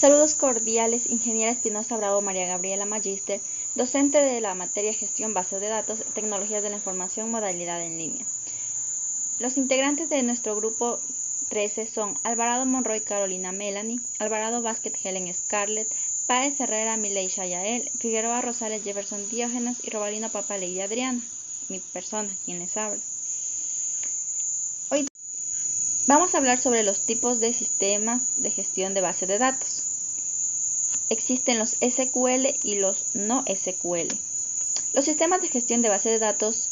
Saludos cordiales, ingeniera Espinosa Bravo María Gabriela Magíster, docente de la materia Gestión Bases de Datos, Tecnologías de la Información, modalidad en línea. Los integrantes de nuestro grupo 13 son Alvarado Monroy Carolina Melanie, Alvarado Vázquez Helen Scarlett, Páez Herrera Mileisha Yael, Figueroa Rosales Jefferson Diógenes y Robalino Papa Lady Adriana, mi persona, quien les habla. Hoy vamos a hablar sobre los tipos de sistemas de gestión de bases de datos. Existen los SQL y los no SQL. Los sistemas de gestión de bases de datos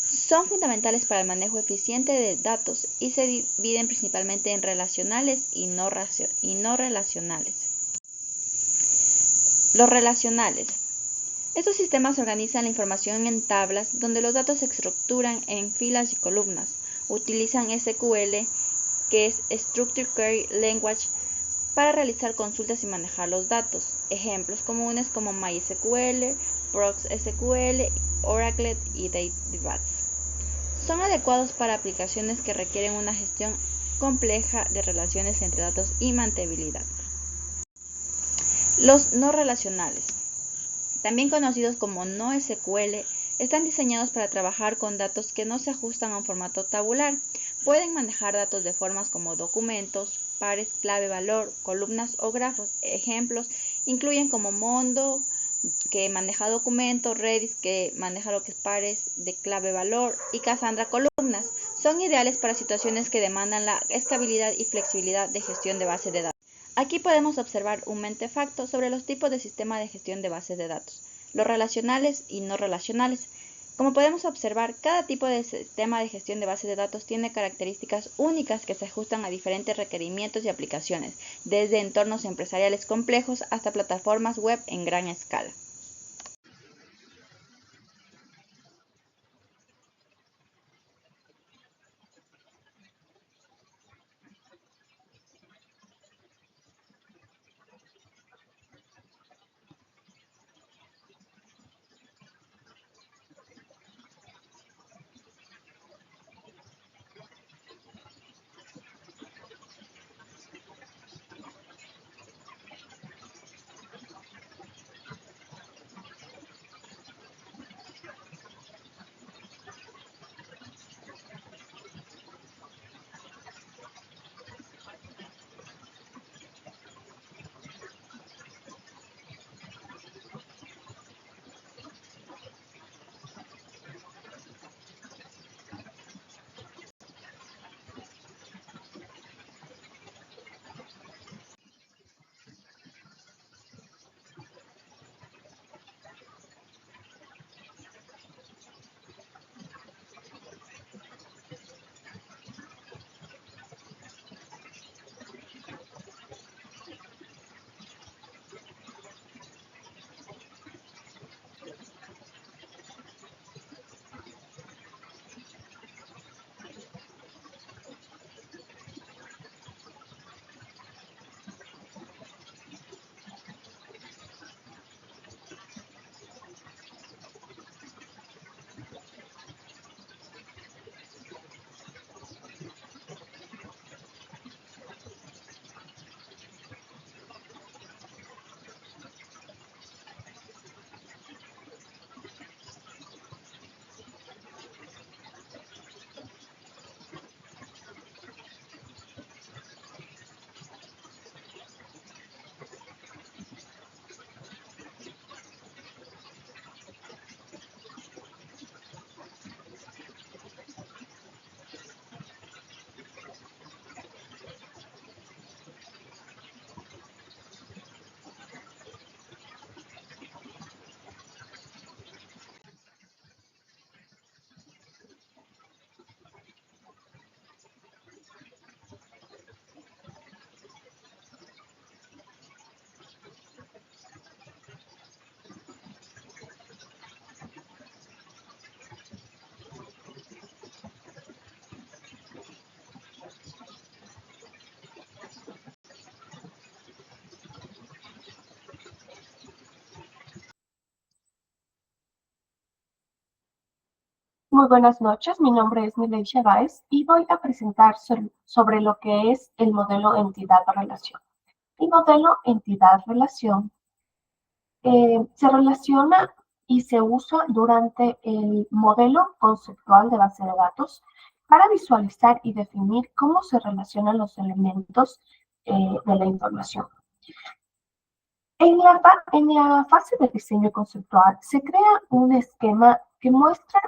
son fundamentales para el manejo eficiente de datos y se dividen principalmente en relacionales y no relacionales. Los relacionales. Estos sistemas organizan la información en tablas donde los datos se estructuran en filas y columnas. Utilizan SQL, que es Structured Query Language, para realizar consultas y manejar los datos. Ejemplos comunes como MySQL, ProstSQL, Oracle y Database. Son adecuados para aplicaciones que requieren una gestión compleja de relaciones entre datos y mantenibilidad. Los no relacionales, también conocidos como no SQL, están diseñados para trabajar con datos que no se ajustan a un formato tabular. Pueden manejar datos de formas como documentos, pares, clave, valor, columnas o grafos. Ejemplos incluyen como Mondo, que maneja documentos, Redis, que maneja lo que es pares de clave, valor, y Cassandra, columnas. Son ideales para situaciones que demandan la escalabilidad y flexibilidad de gestión de base de datos. Aquí podemos observar un mentefacto sobre los tipos de sistema de gestión de bases de datos, los relacionales y no relacionales. Como podemos observar, cada tipo de sistema de gestión de bases de datos tiene características únicas que se ajustan a diferentes requerimientos y aplicaciones, desde entornos empresariales complejos hasta plataformas web en gran escala. Muy buenas noches, mi nombre es Mileisha Baez y voy a presentar sobre lo que es el modelo entidad-relación. El modelo entidad-relación se relaciona y se usa durante el modelo conceptual de base de datos para visualizar y definir cómo se relacionan los elementos de la información. En la fase de diseño conceptual se crea un esquema que muestra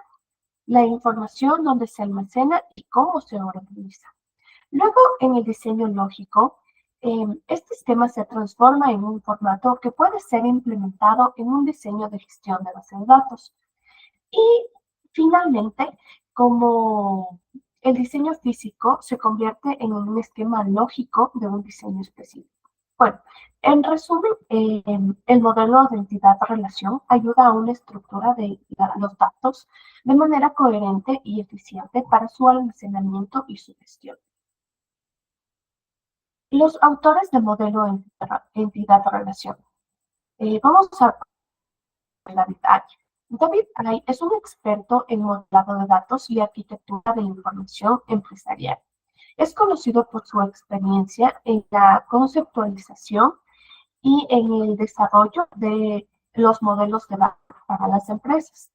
la información donde se almacena y cómo se organiza. Luego, en el diseño lógico, este esquema se transforma en un formato que puede ser implementado en un diseño de gestión de base de datos. Y finalmente, como el diseño físico se convierte en un esquema lógico de un diseño específico. Bueno, en resumen, el modelo de entidad-relación ayuda a una estructura de los datos de manera coherente y eficiente para su almacenamiento y su gestión. Los autores del modelo entidad-relación. Vamos a ver David Ay. David Ay es un experto en modelado de datos y arquitectura de información empresarial. Es conocido por su experiencia en la conceptualización y en el desarrollo de los modelos de datos para las empresas.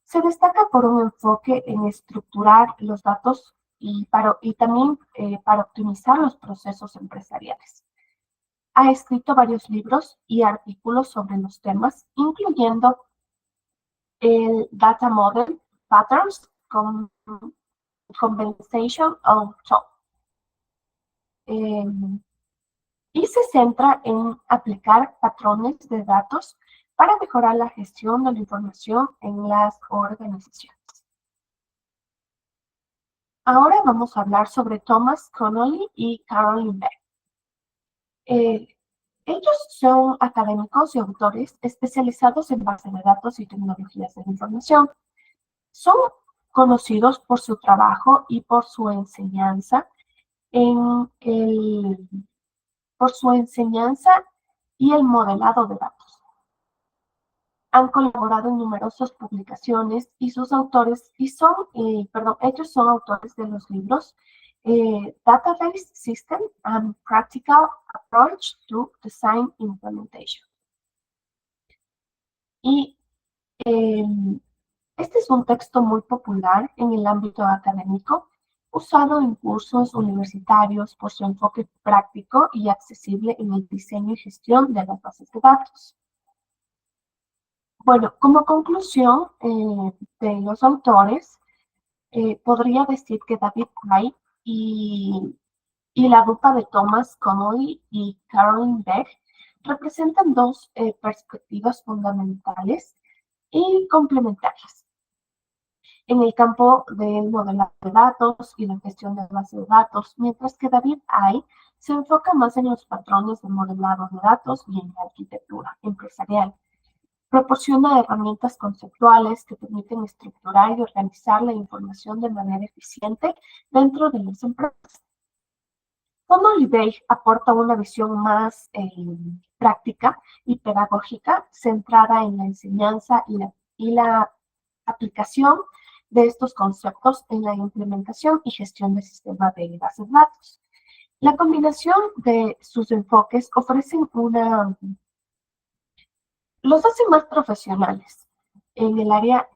Se destaca por un enfoque en estructurar los datos y también para optimizar los procesos empresariales. Ha escrito varios libros y artículos sobre los temas, incluyendo el Data Model Patterns Conversation on Top. Y se centra en aplicar patrones de datos para mejorar la gestión de la información en las organizaciones. Ahora vamos a hablar sobre Thomas Connolly y Carolyn Beck. Ellos son académicos y autores especializados en bases de datos y tecnologías de la información. Son conocidos por su trabajo y por su enseñanza y el modelado de datos. Han colaborado en numerosas publicaciones y ellos son autores de los libros Database System and Practical Approach to Design Implementation. Y este es un texto muy popular en el ámbito académico, usado en cursos universitarios por su enfoque práctico y accesible en el diseño y gestión de las bases de datos. Bueno, como conclusión de los autores, podría decir que David Ay y la dupla de Thomas Connolly y Carolyn Beck representan dos perspectivas fundamentales y complementarias en el campo del modelado de datos y la gestión de bases de datos, mientras que David Ay se enfoca más en los patrones de modelado de datos y en la arquitectura empresarial. Proporciona herramientas conceptuales que permiten estructurar y organizar la información de manera eficiente dentro de las empresas. Connolly Beck aporta una visión más práctica y pedagógica centrada en la enseñanza y la aplicación de estos conceptos en la implementación y gestión del sistema de bases de datos. La combinación de sus enfoques los hace más profesionales. En el área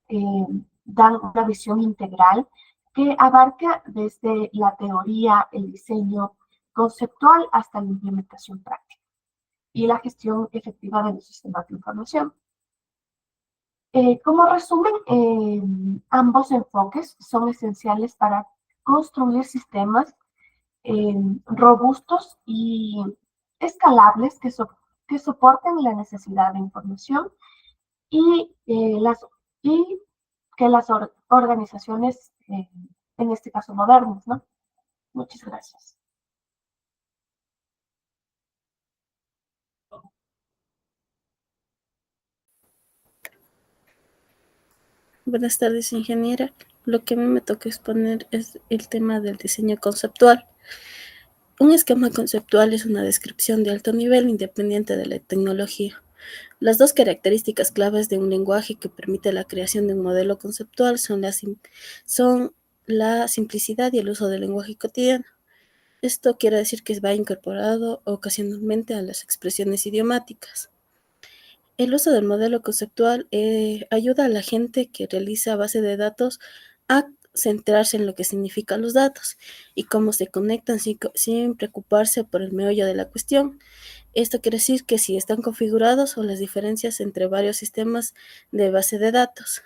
dan una visión integral que abarca desde la teoría, el diseño conceptual hasta la implementación práctica y la gestión efectiva de los sistemas de información. Como resumen, ambos enfoques son esenciales para construir sistemas robustos y escalables que soporten la necesidad de información y que las organizaciones, en este caso modernas, ¿no? Muchas gracias. Buenas tardes, ingeniera. Lo que a mí me toca exponer es el tema del diseño conceptual. Un esquema conceptual es una descripción de alto nivel independiente de la tecnología. Las dos características claves de un lenguaje que permite la creación de un modelo conceptual son la simplicidad y el uso del lenguaje cotidiano. Esto quiere decir que va incorporado ocasionalmente a las expresiones idiomáticas. El uso del modelo conceptual ayuda a la gente que realiza base de datos a centrarse en lo que significan los datos y cómo se conectan sin preocuparse por el meollo de la cuestión. Esto quiere decir que si están configurados o las diferencias entre varios sistemas de base de datos.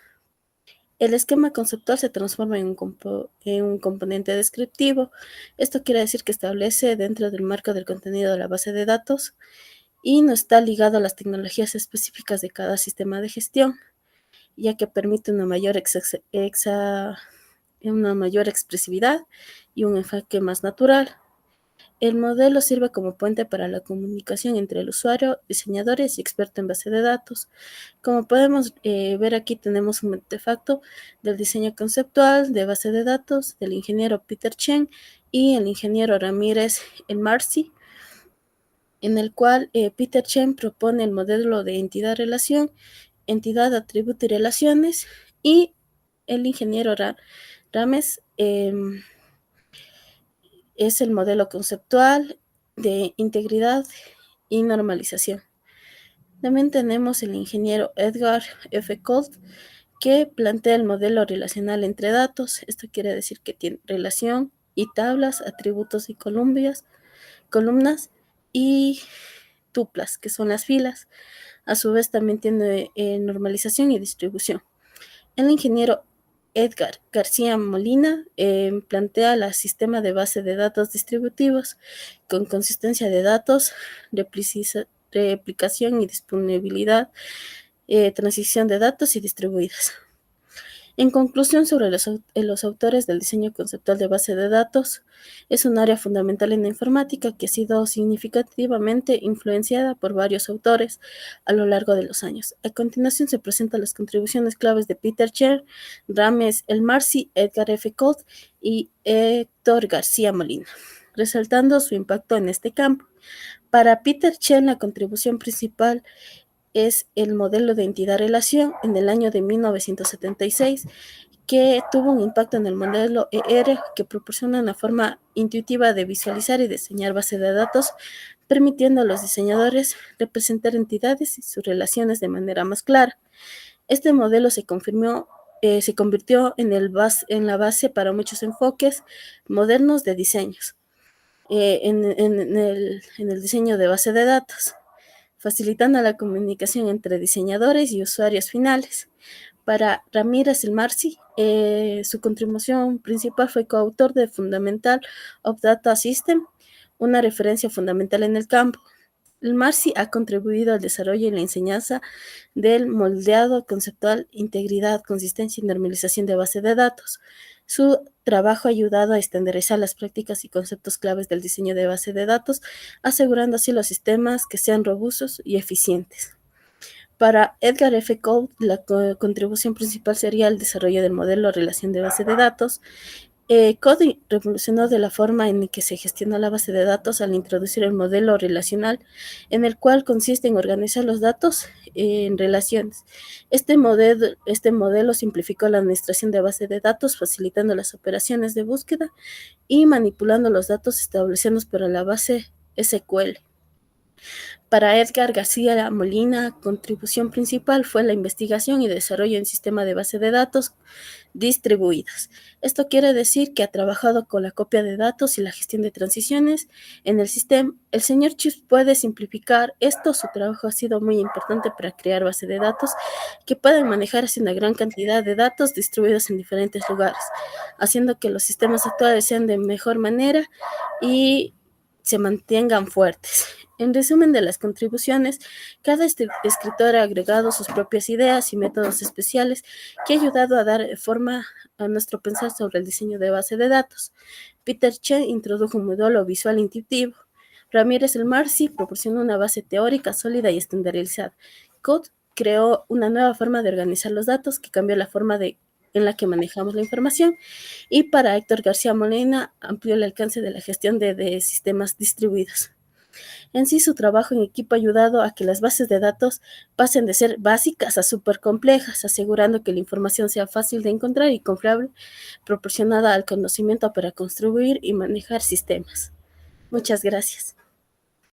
El esquema conceptual se transforma en un componente descriptivo. Esto quiere decir que establece dentro del marco del contenido de la base de datos y no está ligado a las tecnologías específicas de cada sistema de gestión, ya que permite una mayor expresividad y un enfoque más natural. El modelo sirve como puente para la comunicación entre el usuario, diseñadores y experto en base de datos. Como podemos ver aquí tenemos un artefacto del diseño conceptual de base de datos del ingeniero Peter Chen y el ingeniero Ramírez El Marci, en el cual Peter Chen propone el modelo de entidad-relación, entidad, atributo y relaciones, y el ingeniero Rames es el modelo conceptual de integridad y normalización. También tenemos el ingeniero Edgar F. Colt, que plantea el modelo relacional entre datos. Esto quiere decir que tiene relación y tablas, atributos y columnas y tuplas, que son las filas. A su vez también tiene normalización y distribución. El ingeniero Edgar García Molina plantea el sistema de base de datos distributivos con consistencia de datos, replicación y disponibilidad, transición de datos y distribuidas. En conclusión, sobre los autores del diseño conceptual de base de datos, es un área fundamental en la informática que ha sido significativamente influenciada por varios autores a lo largo de los años. A continuación se presentan las contribuciones claves de Peter Chen, Rames El Marci, Edgar F. Colt y Héctor García Molina, resaltando su impacto en este campo. Para Peter Chen, la contribución principal es el modelo de entidad-relación en el año de 1976, que tuvo un impacto en el modelo ER, que proporciona una forma intuitiva de visualizar y diseñar base de datos, permitiendo a los diseñadores representar entidades y sus relaciones de manera más clara. Este modelo se convirtió en la base para muchos enfoques modernos de diseños, en el diseño de base de datos, facilitando la comunicación entre diseñadores y usuarios finales. Para Ramírez El Marci, su contribución principal fue coautor de Fundamental of Data System, una referencia fundamental en el campo. El Marci ha contribuido al desarrollo y la enseñanza del moldeado conceptual, integridad, consistencia y normalización de base de datos. Su trabajo ha ayudado a estandarizar las prácticas y conceptos claves del diseño de base de datos, asegurando así los sistemas que sean robustos y eficientes. Para Edgar F. Colt, la contribución principal sería el desarrollo del modelo de relación de base de datos. Colt revolucionó de la forma en que se gestiona la base de datos al introducir el modelo relacional, en el cual consiste en organizar los datos en relaciones. Este modelo simplificó la administración de base de datos, facilitando las operaciones de búsqueda y manipulando los datos establecidos para la base SQL. Para Edgar García Molina, contribución principal fue la investigación y desarrollo en sistema de base de datos distribuidas. Esto quiere decir que ha trabajado con la copia de datos y la gestión de transiciones en el sistema. El señor Chips puede simplificar esto. Su trabajo ha sido muy importante para crear bases de datos que pueden manejarse una gran cantidad de datos distribuidos en diferentes lugares, haciendo que los sistemas actuales sean de mejor manera y se mantengan fuertes. En resumen de las contribuciones, cada escritor ha agregado sus propias ideas y métodos especiales que ha ayudado a dar forma a nuestro pensar sobre el diseño de base de datos. Peter Chen introdujo un modelo visual intuitivo. Ramírez El Marci proporcionó una base teórica sólida y estandarizada. Colt creó una nueva forma de organizar los datos que cambió la forma en la que manejamos la información. Y para Héctor García Molina amplió el alcance de la gestión de sistemas distribuidos. En sí, su trabajo en equipo ha ayudado a que las bases de datos pasen de ser básicas a súper complejas, asegurando que la información sea fácil de encontrar y confiable, proporcionada al conocimiento para construir y manejar sistemas. Muchas gracias.